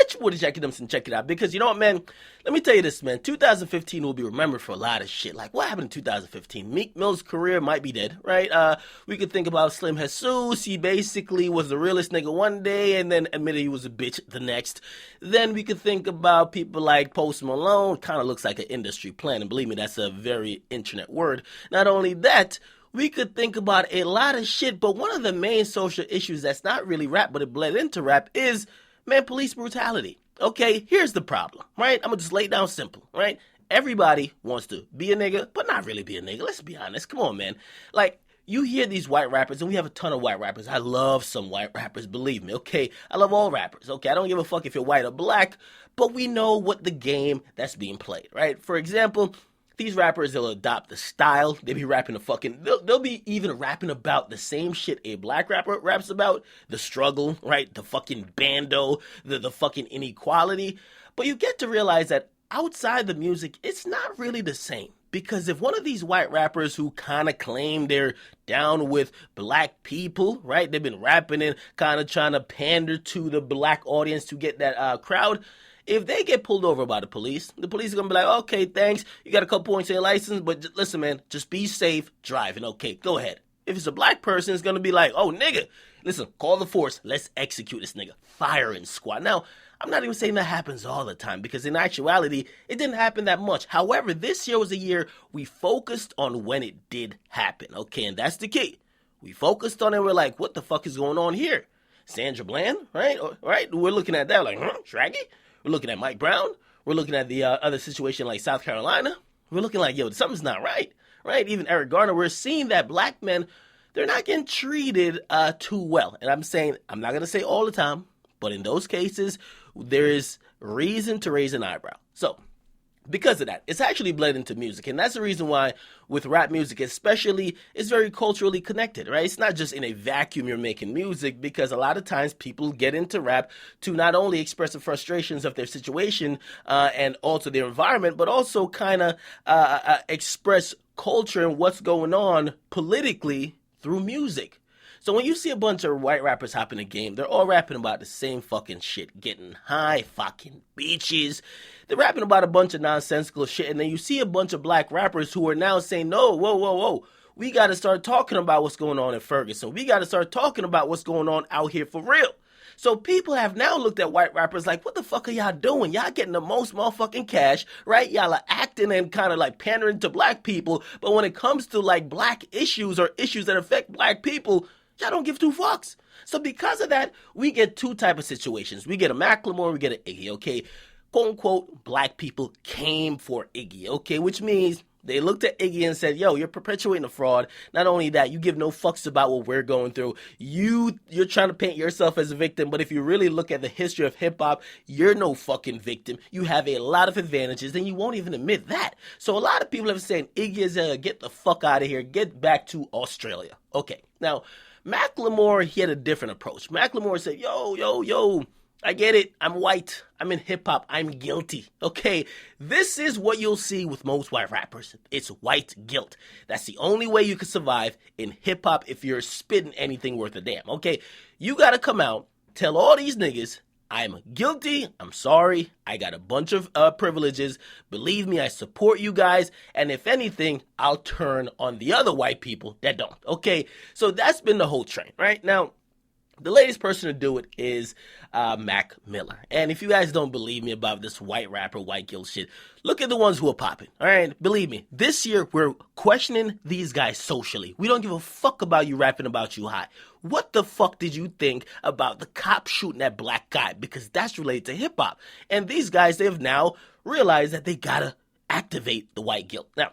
Get your boy, the Akademiks, and check it out. Because you know what, man? Let me tell you this, man. 2015 will be remembered for a lot of shit. Like, what happened in 2015? Meek Mill's career might be dead, right? We could think about Slim Jesus. He basically was the realest nigga one day and then admitted he was a bitch the next. Then we could think about people like Post Malone. Kind of looks like an industry plan. And believe me, that's a very internet word. Not only that, we could think about a lot of shit, but one of the main social issues that's not really rap, but it bled into rap is, man, police brutality. Okay, here's the problem, right? I'm gonna just lay it down simple, right? Everybody wants to be a nigga, but not really be a nigga. Let's be honest. Come on, man. Like, you hear these white rappers, and we have a ton of white rappers. I love some white rappers, believe me, okay? I love all rappers, okay? I don't give a fuck if you're white or black, but we know what the game that's being played, right? For example, these rappers, they'll adopt the style. They be rapping they'll be even rapping about the same shit a black rapper raps about. The struggle, right? The fucking bando, the fucking inequality. But you get to realize that outside the music, it's not really the same. Because if one of these white rappers who kind of claim they're down with black people, right? They've been rapping and kind of trying to pander to the black audience to get that crowd. If they get pulled over by the police are going to be like, okay, thanks. You got a couple points on your license, but listen, man, just be safe driving. Okay, go ahead. If it's a black person, it's going to be like, oh, nigga, listen, call the force. Let's execute this nigga. Firing squad. Now, I'm not even saying that happens all the time because in actuality, it didn't happen that much. However, this year was a year we focused on when it did happen. Okay, and that's the key. We focused on it. We're like, what the fuck is going on here? Sandra Bland, right? Right? We're looking at that like, Shraggy? We're looking at Mike Brown. We're looking at the other situation like South Carolina. We're looking like, yo, something's not right, right? Even Eric Garner, we're seeing that black men, they're not getting treated too well. And I'm saying, I'm not going to say all the time, but in those cases, there is reason to raise an eyebrow. So, because of that, it's actually bled into music. And that's the reason why with rap music especially, it's very culturally connected, right? It's not just in a vacuum you're making music, because a lot of times people get into rap to not only express the frustrations of their situation and also their environment, but also kind of express culture and what's going on politically through music. So when you see a bunch of white rappers hop in the game, they're all rapping about the same fucking shit. Getting high, fucking beaches. They're rapping about a bunch of nonsensical shit. And then you see a bunch of black rappers who are now saying, no, whoa. We got to start talking about what's going on in Ferguson. We got to start talking about what's going on out here for real. So people have now looked at white rappers like, what the fuck are y'all doing? Y'all getting the most motherfucking cash, right? Y'all are acting and kind of like pandering to black people. But when it comes to like black issues or issues that affect black people, y'all don't give two fucks. So because of that, we get two type of situations. We get a Macklemore, we get an Iggy, okay? Quote unquote, black people came for Iggy, okay? Which means they looked at Iggy and said, yo, you're perpetuating a fraud. Not only that, you give no fucks about what we're going through. You're trying to paint yourself as a victim, but if you really look at the history of hip-hop, you're no fucking victim. You have a lot of advantages, and you won't even admit that. So a lot of people have saying, Iggy is get the fuck out of here. Get back to Australia. Okay, now, Macklemore, he had a different approach. Macklemore said, yo, I get it. I'm white. I'm in hip-hop. I'm guilty. Okay, this is what you'll see with most white rappers. It's white guilt. That's the only way you can survive in hip-hop if you're spitting anything worth a damn. Okay, you got to come out, tell all these niggas, I'm guilty, I'm sorry, I got a bunch of privileges, believe me, I support you guys, and if anything, I'll turn on the other white people that don't, okay? So that's been the whole train, right? Now, the latest person to do it is Mac Miller. And if you guys don't believe me about this white rapper, white guilt shit, look at the ones who are popping, all right? Believe me, this year we're questioning these guys socially. We don't give a fuck about you rapping about you high. What the fuck did you think about the cop shooting that black guy? Because that's related to hip-hop. And these guys, they've now realized that they gotta activate the white guilt. Now,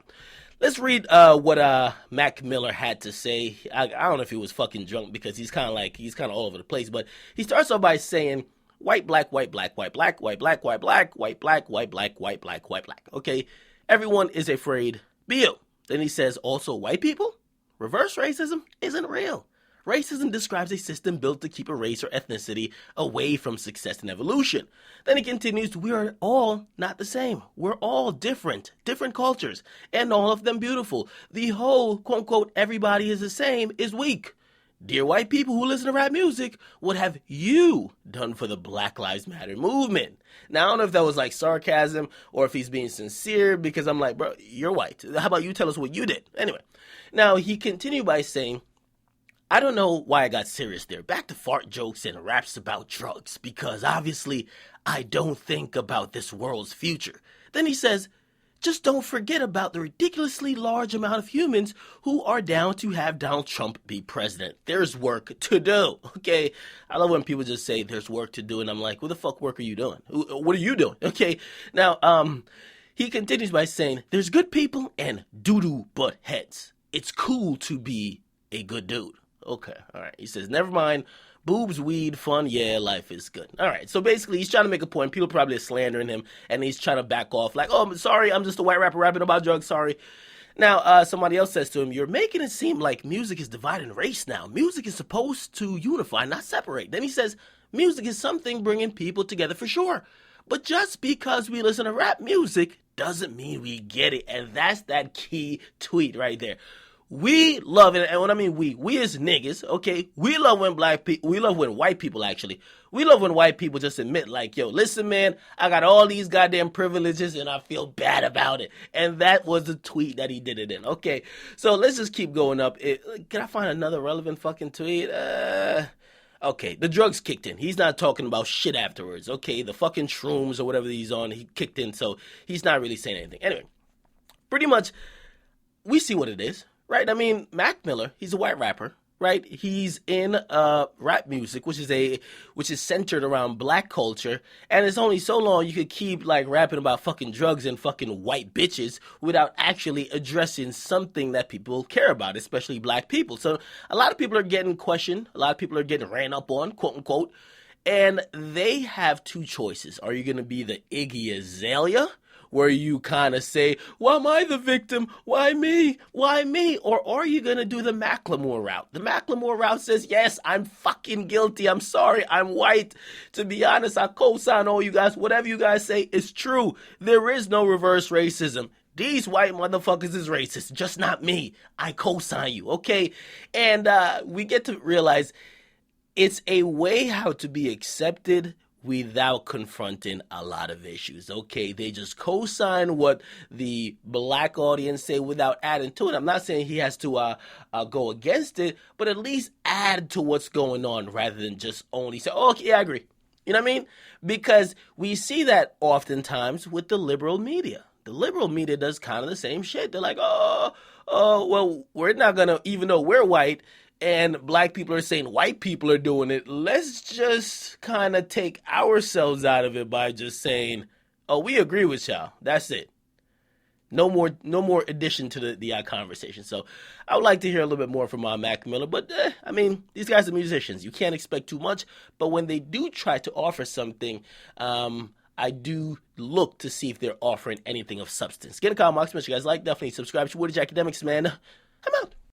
let's read what Mac Miller had to say. I don't know if he was fucking drunk because he's kind of all over the place. But he starts off by saying, white, black, white, black, white, black, white, black, white, black, white, black, white, black, white, black, white, black. Okay, everyone is afraid. Be you. Then he says, also white people? Reverse racism isn't real. Racism describes a system built to keep a race or ethnicity away from success and evolution. Then he continues, we are all not the same. We're all different cultures, and all of them beautiful. The whole, quote unquote, everybody is the same is weak. Dear white people who listen to rap music, what have you done for the Black Lives Matter movement? Now, I don't know if that was like sarcasm or if he's being sincere, because I'm like, bro, you're white. How about you tell us what you did? Anyway, now he continued by saying, I don't know why I got serious there. Back to fart jokes and raps about drugs, because obviously I don't think about this world's future. Then he says, just don't forget about the ridiculously large amount of humans who are down to have Donald Trump be president. There's work to do, okay? I love when people just say there's work to do, and I'm like, what the fuck work are you doing? What are you doing, okay? Now, he continues by saying, there's good people and doo-doo butt heads. It's cool to be a good dude. Okay, all right. He says, never mind. Boobs, weed, fun, yeah, life is good. All right, so basically he's trying to make a point. People probably are slandering him, and he's trying to back off like, oh, I'm sorry, I'm just a white rapper rapping about drugs, sorry. Now, somebody else says to him, you're making it seem like music is dividing race now. Music is supposed to unify, not separate. Then he says, music is something bringing people together for sure. But just because we listen to rap music doesn't mean we get it. And that's that key tweet right there. We love it, and when I mean we as niggas, okay, we love when we love when white people actually, we love when white people just admit like, yo, listen man, I got all these goddamn privileges and I feel bad about it. And that was the tweet that he did it in. Okay, so let's just keep going up. Can I find another relevant fucking tweet? Okay, the drugs kicked in. He's not talking about shit afterwards. Okay, the fucking shrooms or whatever he's on, he kicked in, so he's not really saying anything. Anyway, pretty much, we see what it is. Right, I mean, Mac Miller, he's a white rapper, right? He's in rap music, which is centered around black culture, and it's only so long you could keep like rapping about fucking drugs and fucking white bitches without actually addressing something that people care about, especially black people. So a lot of people are getting questioned, a lot of people are getting ran up on, quote unquote, and they have two choices. Are you going to be the Iggy Azalea, where you kind of say, why am I the victim? Why me? Why me? Or are you going to do the Macklemore route? The Macklemore route says, yes, I'm fucking guilty. I'm sorry. I'm white. To be honest, I co-sign all you guys. Whatever you guys say is true. There is no reverse racism. These white motherfuckers is racist, just not me. I co-sign you, okay? And we get to realize it's a way how to be accepted without confronting a lot of issues, okay? They just co-sign what the black audience say without adding to it. I'm not saying he has to go against it, but at least add to what's going on rather than just only say, oh, okay, I agree. You know what I mean? Because we see that oftentimes with the liberal media. The liberal media does kind of the same shit. They're like, oh, well, we're not going to, even though we're white, and black people are saying white people are doing it, let's just kind of take ourselves out of it by just saying, oh, we agree with y'all. That's it. No more addition to the conversation. So I would like to hear a little bit more from Mac Miller. But, I mean, these guys are musicians. You can't expect too much. But when they do try to offer something, I do look to see if they're offering anything of substance. Get a comment box. Make sure you guys like. Definitely subscribe to Akademiks, man. I'm out.